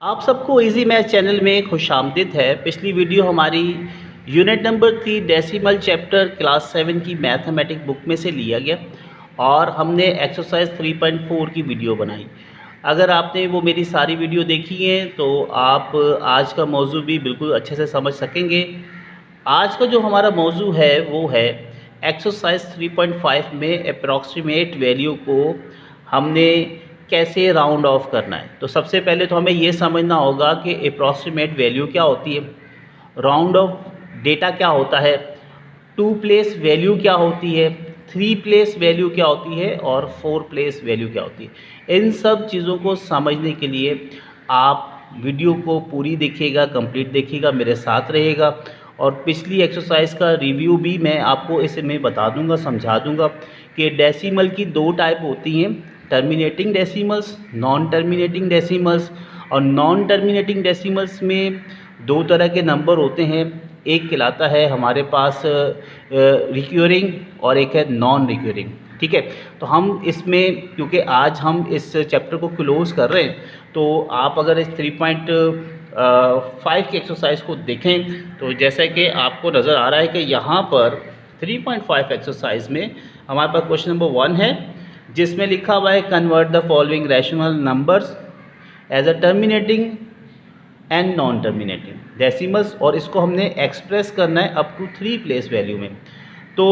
आप सबको easy math channel में खुशामदीद है। पिछली वीडियो हमारी unit number 3 decimal chapter class 7 की मैथमेटिक बुक में से लिया गया और हमने एक्सरसाइज 3.4 की वीडियो बनाई। अगर आपने वो मेरी सारी वीडियो देखी है तो आप आज का मौजू भी बिल्कुल अच्छे से समझ सकेंगे। आज का जो हमारा मौजू है वो है एक्सरसाइज 3.5 में अप्रॉक्सीमेट वैल्यू को हमने कैसे राउंड ऑफ करना है। तो सबसे पहले तो हमें ये समझना होगा कि अप्रॉक्सीमेट वैल्यू क्या होती है, राउंड ऑफ डेटा क्या होता है, टू प्लेस वैल्यू क्या होती है, थ्री प्लेस वैल्यू क्या होती है और फोर प्लेस वैल्यू क्या होती है। इन सब चीज़ों को समझने के लिए आप वीडियो को पूरी देखिएगा, कंप्लीट देखिएगा, मेरे साथ रहेगा और पिछली एक्सरसाइज का रिव्यू भी मैं आपको इसमें बता दूंगा, समझा दूंगा कि डेसिमल की दो टाइप होती हैं, terminating decimals, non terminating decimals. और नॉन टर्मिनेटिंग डेसिमल्स में दो तरह के नंबर होते हैं, एक कहलाता है हमारे पास रिक्योरिंग और एक है नॉन रिक्योरिंग। ठीक है, तो हम इसमें क्योंकि आज हम इस चैप्टर को क्लोज़ कर रहे हैं तो आप अगर इस 3.5 की एक्सरसाइज को देखें तो जैसा कि आपको नज़र आ रहा है कि यहाँ पर 3.5 एक्सरसाइज में हमारे पास क्वेश्चन नंबर 1 है जिसमें लिखा हुआ है convert the following rational numbers as a terminating and non terminating decimals, और इसको हमने एक्सप्रेस करना है अप टू 3 प्लेस वैल्यू में। तो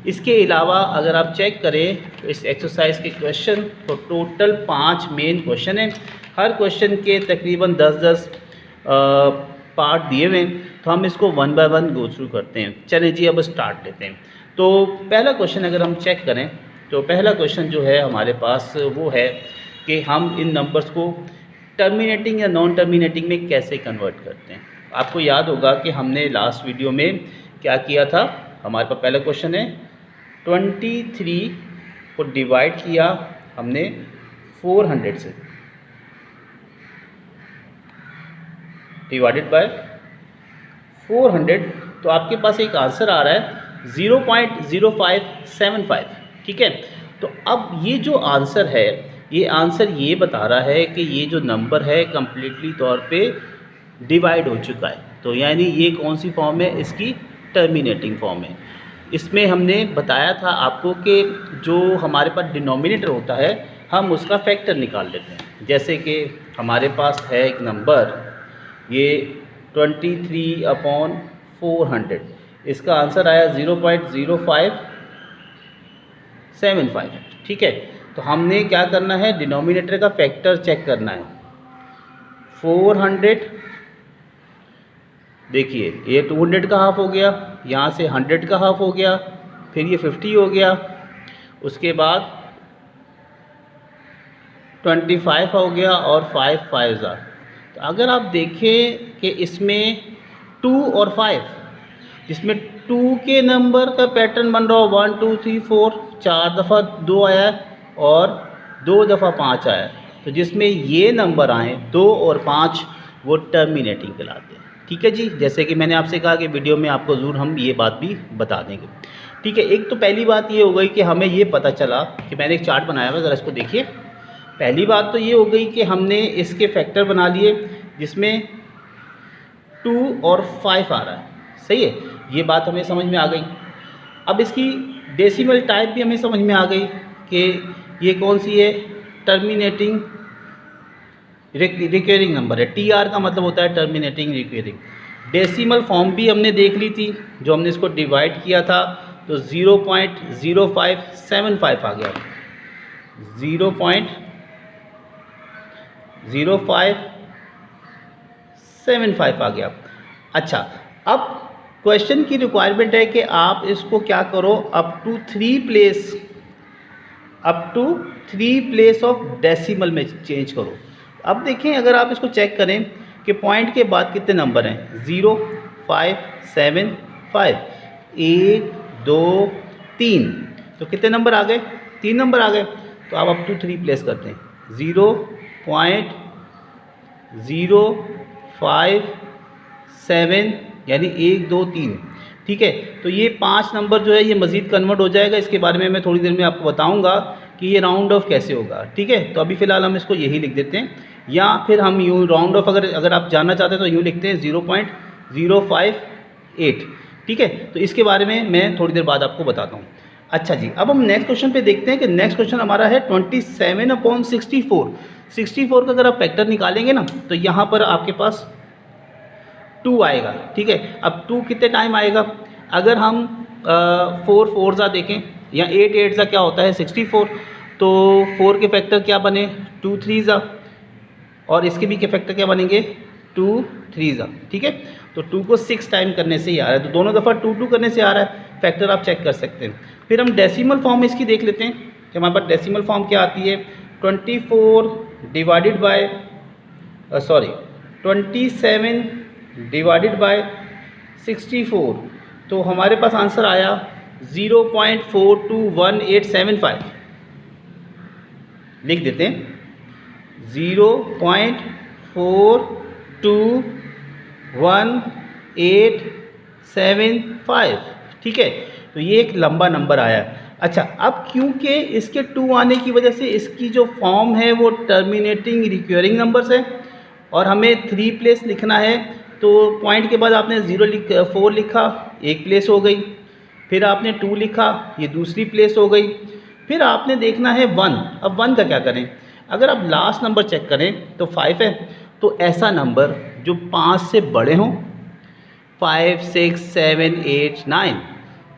इसके अलावा अगर आप चेक करें तो इस एक्सरसाइज के क्वेश्चन तो टोटल 5 मेन क्वेश्चन हैं, हर क्वेश्चन के तकरीबन 10-10 पार्ट दिए हुए हैं। तो हम इसको one by one go through करते हैं। चलिए जी, अब स्टार्ट लेते हैं। तो पहला क्वेश्चन अगर हम चेक करें तो पहला क्वेश्चन जो है हमारे पास वो है कि हम इन नंबर्स को टर्मिनेटिंग या नॉन टर्मिनेटिंग में कैसे कन्वर्ट करते हैं। आपको याद होगा कि हमने लास्ट वीडियो में क्या किया था। हमारे पास पहला क्वेश्चन है 23 को डिवाइड किया हमने 400 से, डिवाइडेड बाय 400, तो आपके पास एक आंसर आ रहा है 0.0575। ठीक है, तो अब ये जो आंसर है ये आंसर ये बता रहा है कि ये जो नंबर है कम्प्लीटली तौर पे डिवाइड हो चुका है। तो यानी ये कौन सी फॉर्म है, इसकी टर्मिनेटिंग फॉर्म है। इसमें हमने बताया था आपको कि जो हमारे पास डिनोमिनेटर होता है हम उसका फैक्टर निकाल लेते हैं। जैसे कि हमारे पास है एक नंबर ये 23/400, इसका आंसर आया 0.0575। ठीक है, तो हमने क्या करना है, डिनोमिनेटर का फैक्टर चेक करना है। 400, देखिए ये 200 का हाफ हो गया, यहाँ से 100 का हाफ हो गया, फिर ये 50 हो गया, उसके बाद 25 हो गया और 5 5 तो अगर आप देखें कि इसमें 2 और 5, जिसमें 2 के नंबर का पैटर्न बन रहा हो 1 2 3 4, 4 दफ़ा 2 आया है और 2 दफ़ा 5 आया है, तो जिसमें ये नंबर आए 2 और 5 वो टर्मिनेटिंग कहलाते हैं। ठीक है जी, जैसे कि मैंने आपसे कहा कि वीडियो में आपको ज़रूर हम ये बात भी बता देंगे। ठीक है, एक तो पहली बात ये हो गई कि हमें ये पता चला कि मैंने एक चार्ट बनाया हुआ, ज़रा इसको देखिए। पहली बात तो ये हो गई कि हमने इसके फैक्टर बना लिए जिसमें 2 और 5 आ रहा है। सही है, ये बात हमें समझ में आ गई। अब इसकी डेसिमल टाइप भी हमें समझ में आ गई कि ये कौन सी है, टर्मिनेटिंग रिक्वेरिंग नंबर है। TR का मतलब होता है टर्मिनेटिंग रिक्वेरिंग। डेसिमल फॉर्म भी हमने देख ली थी, जो हमने इसको डिवाइड किया था तो 0.0575 आ गया, 0.0575 आ गया। अच्छा, अब क्वेश्चन की रिक्वायरमेंट है कि आप इसको क्या करो, up to three place of decimal में चेंज करो। अब देखें, अगर आप इसको चेक करें कि पॉइंट के बाद कितने नंबर हैं, 0 5 7 5, 1 2 3, तो कितने नंबर आ गए, 3 नंबर आ गए। तो आप अप टू 3 प्लेस करते हैं, 0.057 यानी 1 2 3। ठीक है, तो ये 5 नंबर जो है ये मज़ीद कन्वर्ट हो जाएगा। इसके बारे में मैं थोड़ी देर में आपको बताऊंगा कि ये राउंड ऑफ कैसे होगा। ठीक है, तो अभी फ़िलहाल हम इसको यही लिख देते हैं या फिर हम यूँ राउंड ऑफ अगर आप जानना चाहते हैं तो यूँ लिखते हैं 0.058। ठीक है, तो इसके बारे में मैं थोड़ी देर बाद आपको बताता हूँ। अच्छा जी, अब हम नेक्स्ट क्वेश्चन पे देखते हैं कि नेक्स्ट क्वेश्चन हमारा है 27/64। 64 का अगर आप फैक्टर निकालेंगे ना तो यहाँ पर आपके पास 2 आएगा। ठीक है, अब 2 कितने टाइम आएगा? अगर हम 4 4 ज़ा देखें या 8 8 ज़ा क्या होता है 64, तो 4 के फैक्टर क्या बने 2 3 ज़ा, और इसके भी के फैक्टर क्या बनेंगे 2 3 ज़ा। ठीक है, तो 2 को 6 टाइम करने से ही आ रहा है, तो दोनों दफ़ा 2 2 करने से आ रहा है, फैक्टर आप चेक कर सकते हैं। फिर हम डेसिमल फॉर्म इसकी देख लेते हैं कि हमारे पास डेसिमल फॉर्म क्या आती है। 27 डिवाइडेड बाय 64, तो हमारे पास आंसर आया 0.421875। लिख देते हैं 0.421875। ठीक है, तो ये एक लंबा नंबर आया। अच्छा, अब क्योंकि इसके 2 आने की वजह से इसकी जो फॉर्म है वो टर्मिनेटिंग रिक्योरिंग नंबर्स है, और हमें 3 प्लेस लिखना है, तो पॉइंट के बाद आपने 4 लिखा, एक प्लेस हो गई। फिर आपने 2 लिखा, ये दूसरी प्लेस हो गई। फिर आपने देखना है 1। अब 1 का क्या करें? अगर आप लास्ट नंबर चेक करें तो 5 है, तो ऐसा नंबर जो 5 से बड़े हों, 5 6 7 8 9,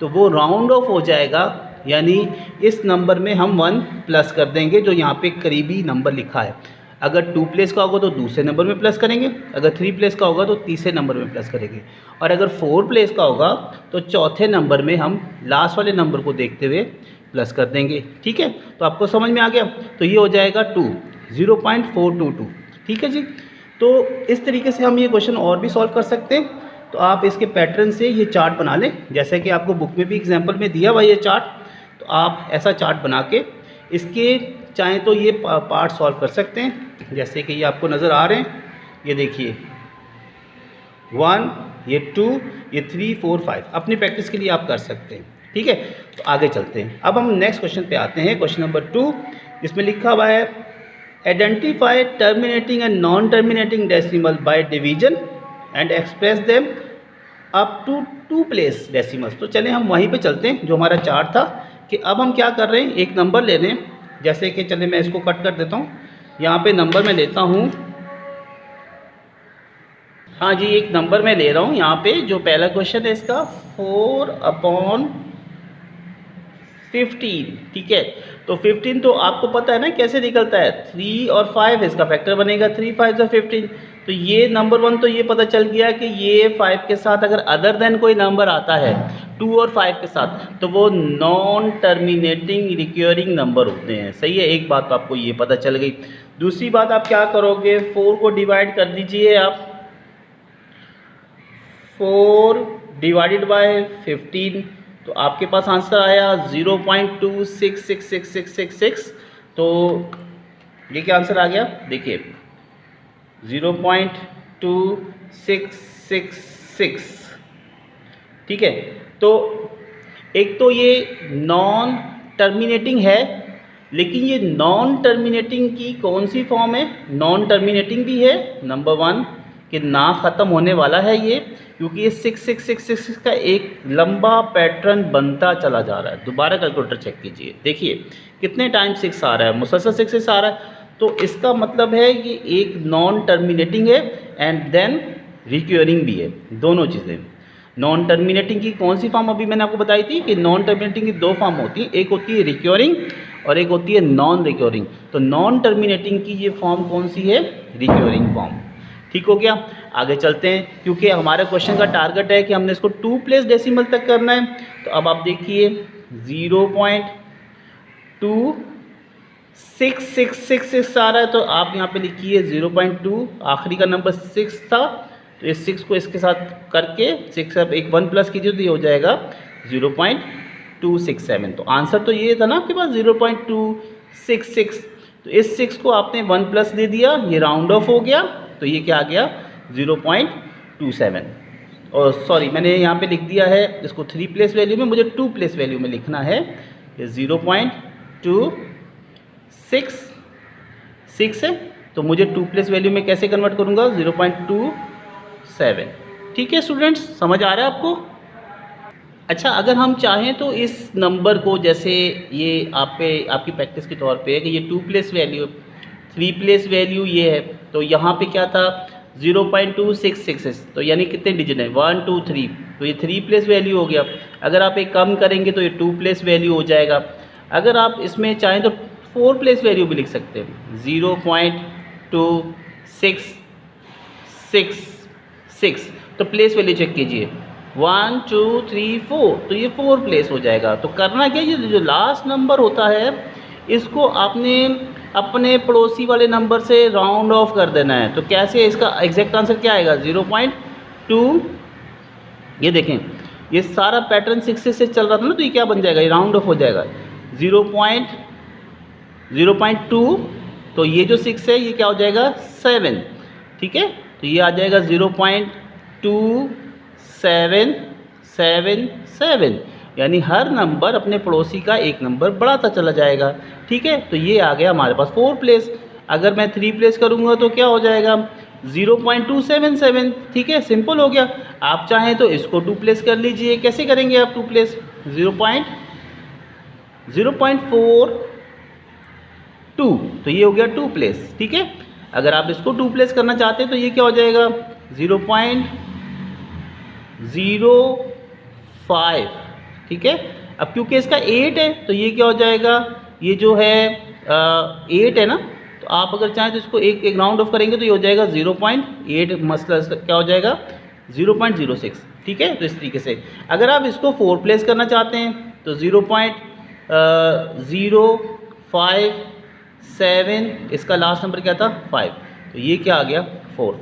तो वो राउंड ऑफ हो जाएगा, यानी इस नंबर में हम 1 प्लस कर देंगे जो यहाँ पे करीबी नंबर लिखा है। अगर 2 प्लेस का होगा तो दूसरे नंबर में प्लस करेंगे, अगर 3 प्लेस का होगा तो तीसरे नंबर में प्लस करेंगे, और अगर 4 प्लेस का होगा तो चौथे नंबर में हम लास्ट वाले नंबर को देखते हुए प्लस कर देंगे। ठीक है, तो आपको समझ में आ गया, तो ये हो जाएगा 0.422। ठीक है जी, तो इस तरीके से हम ये क्वेश्चन और भी सॉल्व कर सकते हैं। तो आप इसके पैटर्न से ये चार्ट बना लें, जैसे कि आपको बुक में भी एग्जाम्पल में दिया हुआ ये चार्ट, तो आप ऐसा चार्ट बना के इसके चाहें तो ये पार्ट सॉल्व कर सकते हैं, जैसे कि ये आपको नज़र आ रहे हैं। ये देखिए 1, ये 2, ये 3 4 5, अपनी प्रैक्टिस के लिए आप कर सकते हैं। ठीक है, तो आगे चलते हैं। अब हम नेक्स्ट क्वेश्चन पे आते हैं, क्वेश्चन नंबर 2, जिसमें लिखा हुआ है identify terminating and non terminating decimal by division and express them up to 2 place decimals. तो चलें हम वहीं पे चलते हैं जो हमारा चार्ट था, कि अब हम क्या कर रहे हैं, एक नंबर ले रहे हैं। जैसे कि चले मैं इसको कट कर देता हूँ, यहाँ पे नंबर मैं लेता हूँ, हाँ जी, एक नंबर मैं ले रहा हूँ यहाँ पे। जो पहला क्वेश्चन है इसका 4/15। ठीक है, तो 15 तो आपको पता है ना कैसे निकलता है, 3 और 5 इसका फैक्टर बनेगा, 3 5 = 15। तो ये नंबर 1 तो ये पता चल गया कि ये 5 के साथ अगर अदर देन कोई नंबर आता है 2 और 5 के साथ, तो वो नॉन टर्मिनेटिंग रिक्योरिंग नंबर होते हैं। सही है, एक बात तो आपको ये पता चल गई। दूसरी बात आप क्या करोगे, 4 को डिवाइड कर दीजिए आप, 4 डिवाइडेड बाय 15, तो आपके पास आंसर आया 0.266666। तो ये क्या आंसर आ गया, देखिए 0.2666। ठीक है, तो एक तो ये नॉन टर्मिनेटिंग है, लेकिन ये नॉन टर्मिनेटिंग की कौन सी फॉर्म है, नॉन टर्मिनेटिंग भी है नंबर 1 कि ना ख़त्म होने वाला है ये, क्योंकि ये 6666 का एक लंबा पैटर्न बनता चला जा रहा है। दोबारा कैलकुलेटर चेक कीजिए, देखिए कितने टाइम 6 आ रहा है, मुसलसल 6 आ रहा है, तो इसका मतलब है कि एक नॉन टर्मिनेटिंग है एंड देन रिक्योरिंग भी है, दोनों चीज़ें। नॉन टर्मिनेटिंग की कौन सी फॉर्म अभी मैंने आपको बताई थी कि नॉन टर्मिनेटिंग की 2 फॉर्म होती हैं, एक होती है रिक्योरिंग और एक होती है नॉन रिक्योरिंग। तो नॉन टर्मिनेटिंग की ये फॉर्म कौन सी है, रिक्योरिंग फॉर्म। ठीक हो गया, आगे चलते हैं, क्योंकि हमारे क्वेश्चन का टारगेट है कि हमने इसको 2 प्लेस डेसिमल तक करना है। तो अब आप देखिए 0.2666 आ रहा है, तो आप यहाँ पे लिखिए 0.2, आखिरी का नंबर 6 था, तो इस 6 को इसके साथ करके 6 अब एक 1 प्लस कीजिए तो ये हो जाएगा 0.267। तो आंसर तो ये था ना आपके पास 0.266, तो इस 6 को आपने 1 प्लस दे दिया, ये राउंड ऑफ हो गया, तो ये क्या आ गया 0.27। और सॉरी, मैंने यहाँ पे लिख दिया है इसको 3 प्लेस वैल्यू में, मुझे 2 प्लेस वैल्यू में लिखना है। ये 0.266 है, तो मुझे 2 प्लेस वैल्यू में कैसे कन्वर्ट करूँगा 0.27। ठीक है स्टूडेंट्स, समझ आ रहा है आपको? अच्छा, अगर हम चाहें तो इस नंबर को, जैसे ये आपकी प्रैक्टिस के तौर पे है कि ये 2 प्लेस वैल्यू 3 प्लेस वैल्यू ये है, तो यहाँ पे क्या था 0.266, तो यानी कितने डिजिट हैं 1 2 3, तो ये 3 प्लेस वैल्यू हो गया। अगर आप एक कम करेंगे तो ये 2 प्लेस वैल्यू हो जाएगा। अगर आप इसमें चाहें तो 4 प्लेस वैल्यू भी लिख सकते हैं 0.2666, तो प्लेस वैल्यू चेक कीजिए 1 2 3 4, तो ये 4 प्लेस हो जाएगा। तो करना क्या, ये जो लास्ट नंबर होता है इसको आपने अपने पड़ोसी वाले नंबर से राउंड ऑफ कर देना है। तो कैसे, इसका एग्जैक्ट आंसर क्या आएगा 0.2। ये देखें, ये सारा पैटर्न 6 से चल रहा था ना, तो ये क्या बन जाएगा, ये राउंड ऑफ हो जाएगा 0.2, तो ये जो 6 है ये क्या हो जाएगा 7। ठीक है, तो ये आ जाएगा 0.2777, यानी हर नंबर अपने पड़ोसी का एक नंबर बढ़ाता चला जाएगा। ठीक है, तो ये आ गया हमारे पास 4 प्लेस। अगर मैं 3 प्लेस करूँगा तो क्या हो जाएगा 0.277। ठीक है, सिंपल हो गया। आप चाहें तो इसको 2 प्लेस कर लीजिए। कैसे करेंगे आप 2 प्लेस, 0.02, तो ये हो गया 2 प्लेस। ठीक है, अगर आप इसको 2 प्लेस करना चाहते हैं तो ये क्या हो जाएगा 0.05। ठीक है, अब क्योंकि इसका 8 है तो ये क्या हो जाएगा, ये जो है 8 है ना, तो आप अगर चाहें तो इसको एक राउंड ऑफ करेंगे तो ये हो जाएगा 0.8, मसला क्या हो जाएगा 0.06। ठीक है, तो इस तरीके से अगर आप इसको 4 प्लेस करना चाहते हैं तो 0.057, इसका लास्ट नंबर क्या था 5, तो ये क्या आ गया 4,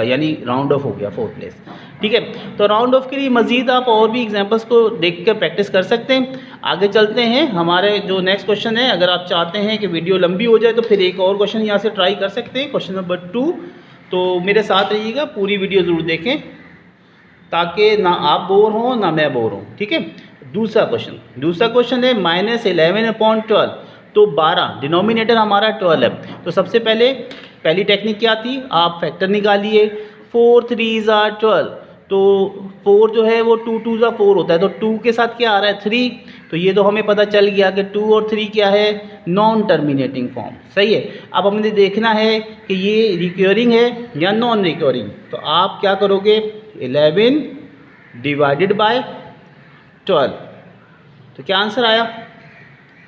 यानी राउंड ऑफ हो गया 4 प्लेस। ठीक है, तो राउंड ऑफ के लिए मज़ीद आप और भी एग्जांपल्स को देख कर प्रैक्टिस कर सकते हैं। आगे चलते हैं, हमारे जो नेक्स्ट क्वेश्चन है, अगर आप चाहते हैं कि वीडियो लंबी हो जाए तो फिर एक और क्वेश्चन यहाँ से ट्राई कर सकते हैं, क्वेश्चन नंबर 2। तो मेरे साथ रहिएगा, पूरी वीडियो ज़रूर देखें ताकि ना आप बोर हों ना मैं बोर हूँ। ठीक है, दूसरा क्वेश्चन है -11/12, तो 12, डिनोमिनेटर हमारा 12 है। तो सबसे पहली टेक्निक क्या थी, आप फैक्टर निकालिए। 4 3s are 12, तो 4 जो है वो 2 2s are 4 होता है, तो 2 के साथ क्या आ रहा है 3, तो ये तो हमें पता चल गया कि 2 और 3 क्या है नॉन टर्मिनेटिंग फॉर्म। सही है, अब हमने देखना है कि ये रिकरिंग है या नॉन रिकरिंग। तो आप क्या करोगे 11 डिवाइडेड बाय 12, तो क्या आंसर आया,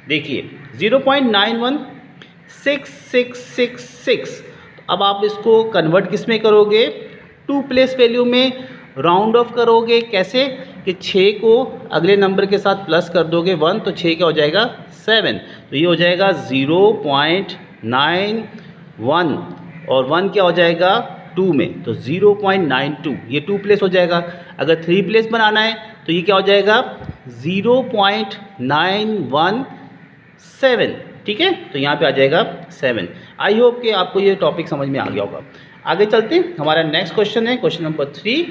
देखिए 0.916666। अब आप इसको कन्वर्ट किस में करोगे, 2 प्लेस वैल्यू में राउंड ऑफ करोगे। कैसे कि 6 को अगले नंबर के साथ प्लस कर दोगे 1, तो 6 क्या हो जाएगा 7, तो ये हो जाएगा 0.91 और 1 क्या हो जाएगा 2 में, तो 0.92, ये 2 प्लेस हो जाएगा। अगर 3 प्लेस बनाना है तो ये क्या हो जाएगा 0.917। ठीक है, तो यहाँ पे आ जाएगा 7। आई होप कि आपको ये टॉपिक समझ में आ गया होगा। आगे चलते हैं, हमारा नेक्स्ट क्वेश्चन है क्वेश्चन नंबर 3।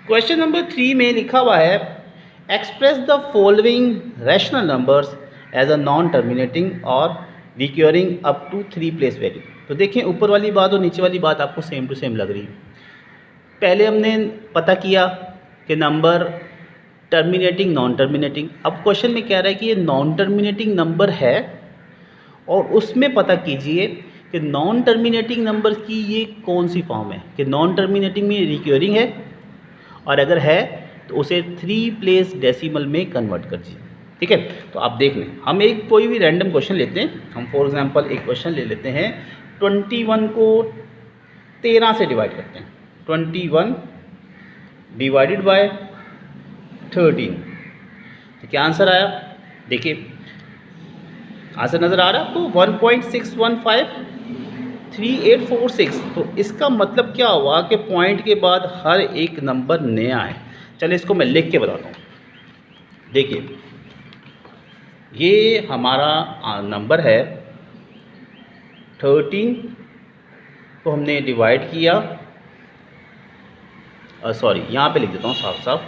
क्वेश्चन नंबर 3 में लिखा हुआ है express the following rational numbers as a non terminating और recurring up to 3 place value. तो देखें, ऊपर वाली बात और नीचे वाली बात आपको सेम टू सेम लग रही है। पहले हमने पता किया कि नंबर टर्मिनेटिंग नॉन टर्मिनेटिंग। अब क्वेश्चन में कह रहा है कि ये नॉन टर्मिनेटिंग नंबर है और उसमें पता कीजिए कि नॉन टर्मिनेटिंग नंबर की ये कौन सी फॉर्म है, कि नॉन टर्मिनेटिंग में रिकरिंग है और अगर है तो उसे 3 प्लेस डेसिमल में कन्वर्ट कर दीजिए। ठीक है, तो आप देख लें, हम एक कोई भी रैंडम क्वेश्चन लेते हैं। हम फॉर एग्जांपल एक क्वेश्चन ले लेते हैं, 21 को 13 से डिवाइड करते हैं। 21 डिवाइडेड बाय 13, तो क्या आंसर आया, देखिए आंसर नज़र आ रहा है आपको 1.6153846। तो इसका मतलब क्या हुआ कि पॉइंट के बाद हर एक नंबर नया है। चलिए इसको मैं लिख के बताता हूँ। देखिए, ये हमारा नंबर है 13 को हमने डिवाइड किया, सॉरी यहाँ पे लिख देता हूँ साफ साफ,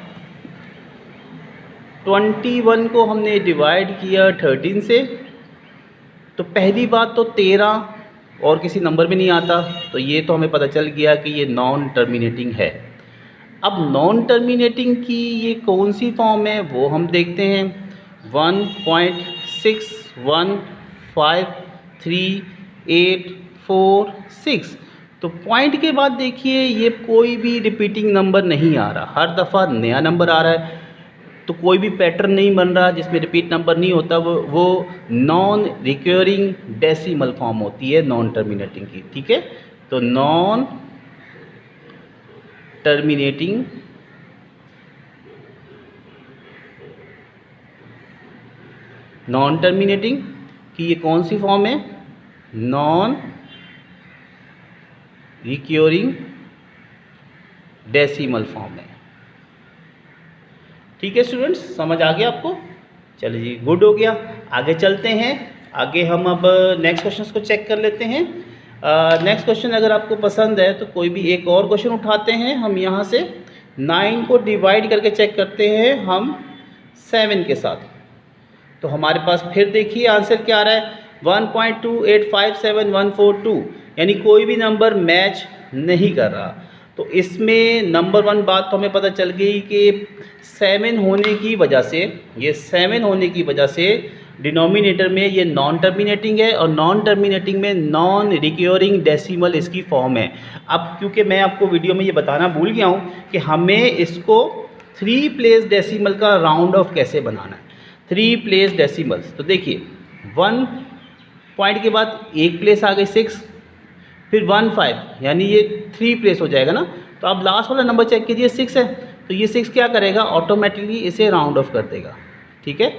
21 को हमने डिवाइड किया 13 से। तो पहली बात तो 13 और किसी नंबर में नहीं आता, तो ये तो हमें पता चल गया कि ये नॉन टर्मिनेटिंग है। अब नॉन टर्मिनेटिंग की ये कौन सी फॉर्म है वो हम देखते हैं। 1.615384 तो पॉइंट के बाद देखिए ये कोई भी रिपीटिंग नंबर नहीं आ रहा, हर दफ़ा नया नंबर आ रहा है, तो कोई भी पैटर्न नहीं बन रहा जिसमें रिपीट नंबर नहीं होता। वो नॉन रिकरिंग डेसिमल फॉर्म होती है नॉन टर्मिनेटिंग की, ठीक है। तो नॉन टर्मिनेटिंग की ये कौन सी फॉर्म है, नॉन रिकरिंग डेसिमल फॉर्म है। ठीक है स्टूडेंट्स, समझ आ गया आपको? चलिए जी, गुड हो गया। आगे चलते हैं, आगे हम अब नेक्स्ट क्वेश्चन को चेक कर लेते हैं। नेक्स्ट क्वेश्चन अगर आपको पसंद है तो कोई भी एक और क्वेश्चन उठाते हैं। हम यहाँ से 9 को डिवाइड करके चेक करते हैं हम 7 के साथ। तो हमारे पास फिर देखिए आंसर क्या आ रहा है, 1.2857142, यानी कोई भी नंबर मैच नहीं कर रहा। तो इसमें नंबर 1 बात तो हमें पता चल गई कि 7 होने की वजह से, ये 7 होने की वजह से डिनोमिनेटर में ये नॉन टर्मिनेटिंग है, और नॉन टर्मिनेटिंग में नॉन रिकरिंग डेसिमल इसकी फॉर्म है। अब क्योंकि मैं आपको वीडियो में ये बताना भूल गया हूँ कि हमें इसको 3 प्लेस डेसिमल का राउंड ऑफ कैसे बनाना है। 3 प्लेस डेसिमल्स, तो देखिए 1 पॉइंट के बाद एक प्लेस आ गई 6, फिर 1 5, यानी ये 3 प्लेस हो जाएगा ना। तो अब लास्ट वाला नंबर चेक कीजिए, 6 है, तो ये 6 क्या करेगा, ऑटोमेटिकली इसे राउंड ऑफ कर देगा। ठीक है,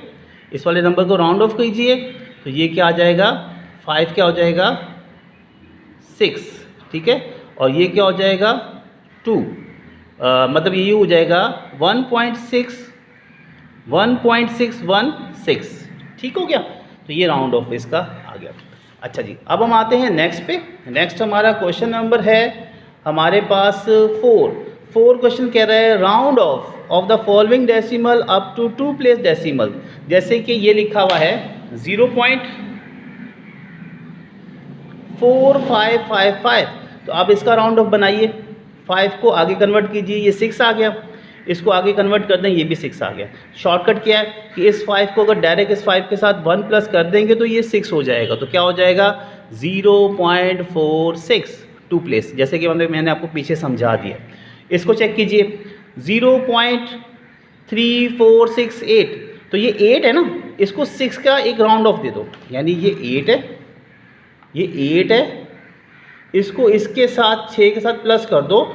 इस वाले नंबर को राउंड ऑफ कीजिए तो ये क्या आ जाएगा, 5 क्या हो जाएगा 6, ठीक है, और ये क्या हो जाएगा 2, मतलब ये हो जाएगा 1.616, ठीक हो गया। तो ये राउंड ऑफ इसका आ गया। अच्छा जी, अब हम आते हैं नेक्स्ट पे। नेक्स्ट हमारा क्वेश्चन नंबर है हमारे पास 4 क्वेश्चन कह रहा है round off the following decimal up to 2 place decimal. जैसे कि ये लिखा हुआ है 0.4555, तो आप इसका राउंड ऑफ बनाइए, 5 को आगे कन्वर्ट कीजिए, ये 6 आ गया, इसको आगे कन्वर्ट कर दें, ये भी 6 आ गया। शॉर्टकट क्या है कि इस 5 को अगर डायरेक्ट इस 5 के साथ 1 प्लस कर देंगे तो ये 6 हो जाएगा। तो क्या हो जाएगा 0.46 2 प्लेस, जैसे कि मैंने आपको पीछे समझा दिया। इसको चेक कीजिए 0.3468, तो ये 8 है ना, इसको 6 का एक राउंड ऑफ दे दो, यानी ये 8 है, ये 8 है, इसको इसके साथ 6 के साथ प्लस कर दो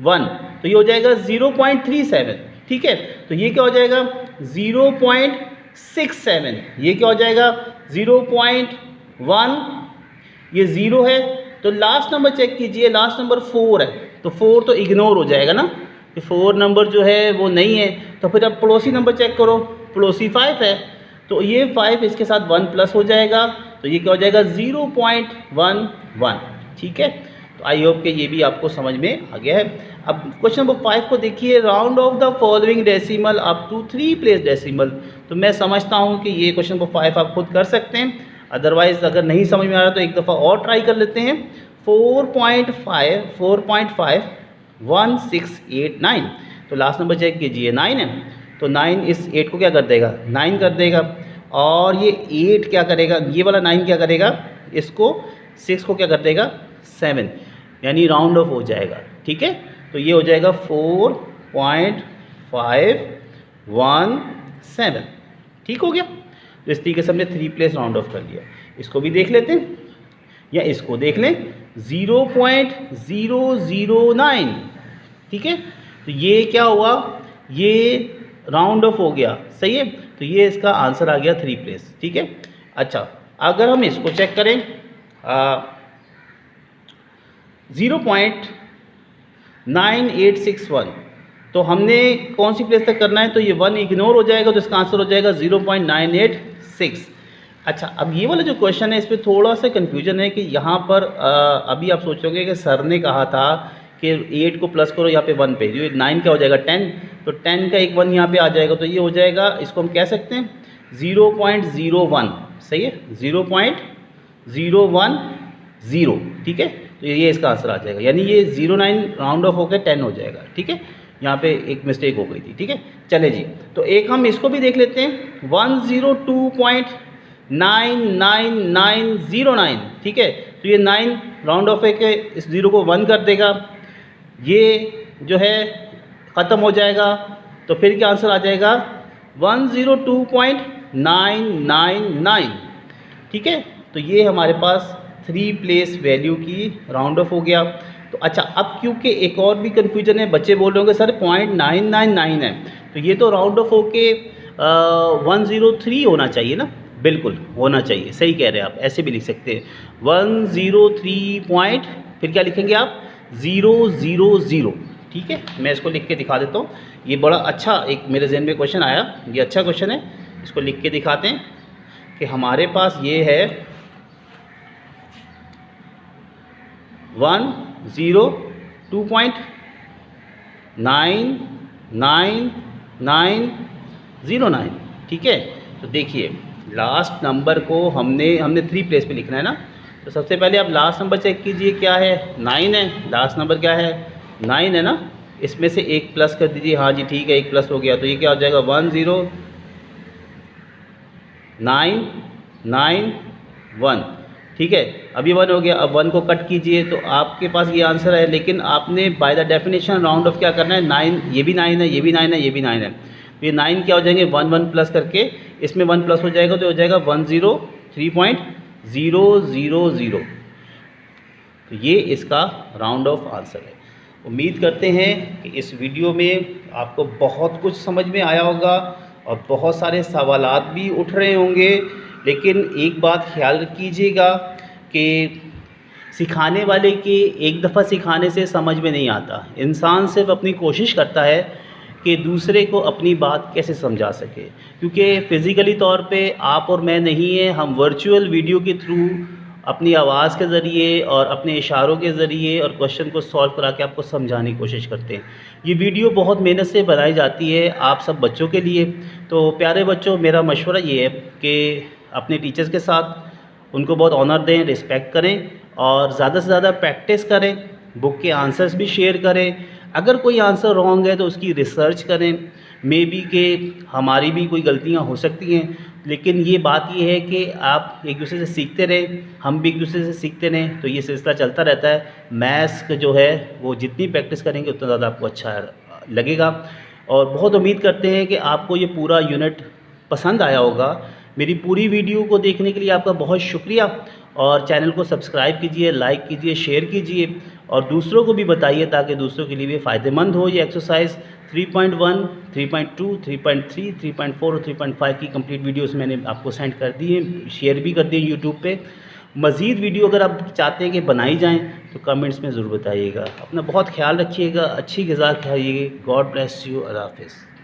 1, तो ये हो जाएगा 0.37, ठीक है। तो ये क्या हो जाएगा 0.67, ये क्या हो जाएगा 0.1, ये 0 है। तो लास्ट नंबर चेक कीजिए, लास्ट नंबर 4 है, तो 4 तो इग्नोर हो जाएगा ना, कि 4 नंबर जो है वो नहीं है। तो फिर अब पड़ोसी नंबर चेक करो, पड़ोसी 5 है, तो ये 5 इसके साथ 1 प्लस हो जाएगा, तो ये क्या हो जाएगा 0.11, ठीक है। तो आई होप कि ये भी आपको समझ में आ गया है। अब क्वेश्चन नंबर 5 को देखिए, round off the following decimal up to 3 place decimal. तो मैं समझता हूँ कि ये क्वेश्चन नंबर 5 आप खुद कर सकते हैं, अदरवाइज़ अगर नहीं समझ में आ रहा तो एक दफ़ा और ट्राई कर लेते हैं। 4.1689, तो लास्ट नंबर चेक कीजिए 9 है, तो 9 इस 8 को क्या कर देगा 9 कर देगा, और ये 8 क्या करेगा, ये वाला 9 क्या करेगा, इसको 6 को क्या कर देगा 7, यानी राउंड ऑफ हो जाएगा, ठीक है। तो ये हो जाएगा 4.517, ठीक हो गया। तो इस तरीके से हमने 3 प्लेस राउंड ऑफ कर लिया। इसको भी देख लेते हैं, या इसको देख लें 0.009, ठीक है। तो ये क्या हुआ, ये राउंड ऑफ हो गया, सही है। तो ये इसका आंसर आ गया 3 प्लेस, ठीक है। अच्छा, अगर हम इसको चेक करें 0.9861, तो हमने कौन सी प्लेस तक करना है, तो ये 1 इग्नोर हो जाएगा, तो इसका आंसर हो जाएगा 0.986। अच्छा, अब ये वाला जो क्वेश्चन है इस पर थोड़ा सा कन्फ्यूजन है कि यहाँ पर अभी आप सोचोगे कि सर ने कहा था कि 8 को प्लस करो यहाँ पे 1 पे, जो 9 क्या हो जाएगा 10, तो 10 का एक 1 यहाँ पे आ जाएगा, तो ये हो जाएगा, इसको हम कह सकते हैं 0.01, सही है 0.01, 0, ठीक है। तो ये इसका आंसर आ जाएगा, यानी ये 09 राउंड ऑफ होकर 10 हो जाएगा, ठीक है। यहाँ पे एक मिस्टेक हो गई थी, ठीक है। चले जी, तो एक हम इसको भी देख लेते हैं, 102.99909, ठीक है। तो ये 9 राउंड ऑफ है कि इस 0 को 1 कर देगा, ये जो है ख़त्म हो जाएगा, तो फिर क्या आंसर आ जाएगा 102.999, ठीक है। तो ये हमारे पास 3 प्लेस वैल्यू की राउंड ऑफ हो गया। तो अच्छा, अब क्योंकि एक और भी कन्फ्यूजन है, बच्चे बोल रहे होंगे सर 0.999 है, तो ये तो राउंड ऑफ होके 103 होना चाहिए ना। बिल्कुल होना चाहिए, सही कह रहे हैं आप, ऐसे भी लिख सकते हैं 103 पॉइंट, फिर क्या लिखेंगे आप 000, ठीक है। मैं इसको लिख के दिखा देता हूँ, ये बड़ा अच्छा एक मेरे जहन में क्वेश्चन आया, ये अच्छा क्वेश्चन है, इसको लिख के दिखाते हैं कि हमारे पास ये है 102.99909, ठीक है। तो देखिए लास्ट नंबर को हमने 3 प्लेस पे लिखना है ना, तो सबसे पहले आप लास्ट नंबर चेक कीजिए, क्या है 9 है, लास्ट नंबर क्या है 9 है ना, इसमें से एक प्लस कर दीजिए, हाँ जी ठीक है, एक प्लस हो गया, तो ये क्या हो जाएगा 10991, ठीक है। अभी 1 हो गया, अब 1 को कट कीजिए तो आपके पास ये आंसर है, लेकिन आपने by the definition round of क्या करना है 9, ये भी 9 है, ये भी 9 है, ये भी 9 है, तो ये 9 क्या हो जाएंगे 1 प्लस करके इसमें 1 प्लस हो जाएगा, तो हो जाएगा 103.000, तो ये इसका राउंड ऑफ आंसर है। उम्मीद करते हैं कि इस वीडियो में आपको बहुत कुछ समझ में आया होगा और बहुत सारे सवालात भी उठ रहे होंगे, लेकिन एक बात ख्याल कीजिएगा कि सिखाने वाले के एक दफ़ा सिखाने से समझ में नहीं आता, इंसान सिर्फ अपनी कोशिश करता है कि दूसरे को अपनी बात कैसे समझा सके, क्योंकि फ़िज़िकली तौर पे आप और मैं नहीं है, हम वर्चुअल वीडियो के थ्रू अपनी आवाज़ के ज़रिए और अपने इशारों के ज़रिए और क्वेश्चन को सॉल्व करा के आपको समझाने की कोशिश करते हैं। ये वीडियो बहुत मेहनत से बनाई जाती है आप सब बच्चों के लिए। तो प्यारे बच्चों, मेरा मशवरा ये है कि अपने टीचर्स के साथ उनको बहुत ऑनर दें, रिस्पेक्ट करें और ज़्यादा से ज़्यादा प्रैक्टिस करें, बुक के आंसर्स भी शेयर करें। अगर कोई आंसर रॉन्ग है तो उसकी रिसर्च करें, मे बी के हमारी भी कोई गलतियां हो सकती हैं, लेकिन ये बात ये है कि आप एक दूसरे से सीखते रहें, हम भी एक दूसरे से सीखते रहें, तो ये सिलसिला चलता रहता है। मैथ्स जो है वो जितनी प्रैक्टिस करेंगे उतना ज़्यादा आपको अच्छा लगेगा। और बहुत उम्मीद करते हैं कि आपको ये पूरा यूनिट पसंद आया होगा। मेरी पूरी वीडियो को देखने के लिए आपका बहुत शुक्रिया, और चैनल को सब्सक्राइब कीजिए, लाइक कीजिए, शेयर कीजिए और दूसरों को भी बताइए ताकि दूसरों के लिए भी फ़ायदेमंद हो। ये एक्सरसाइज 3.1, 3.2, 3.3, 3.4 और 3.5 की कंप्लीट वीडियोस मैंने आपको सेंड कर दी हैं, शेयर भी कर दी है यूट्यूब पे। मज़ीद वीडियो अगर आप चाहते हैं कि बनाई जाएँ तो कमेंट्स में ज़रूर बताइएगा। अपना बहुत ख्याल रखिएगा, अच्छी ग़िज़ा खाइए। God bless you. अल्लाह हाफ़िज़।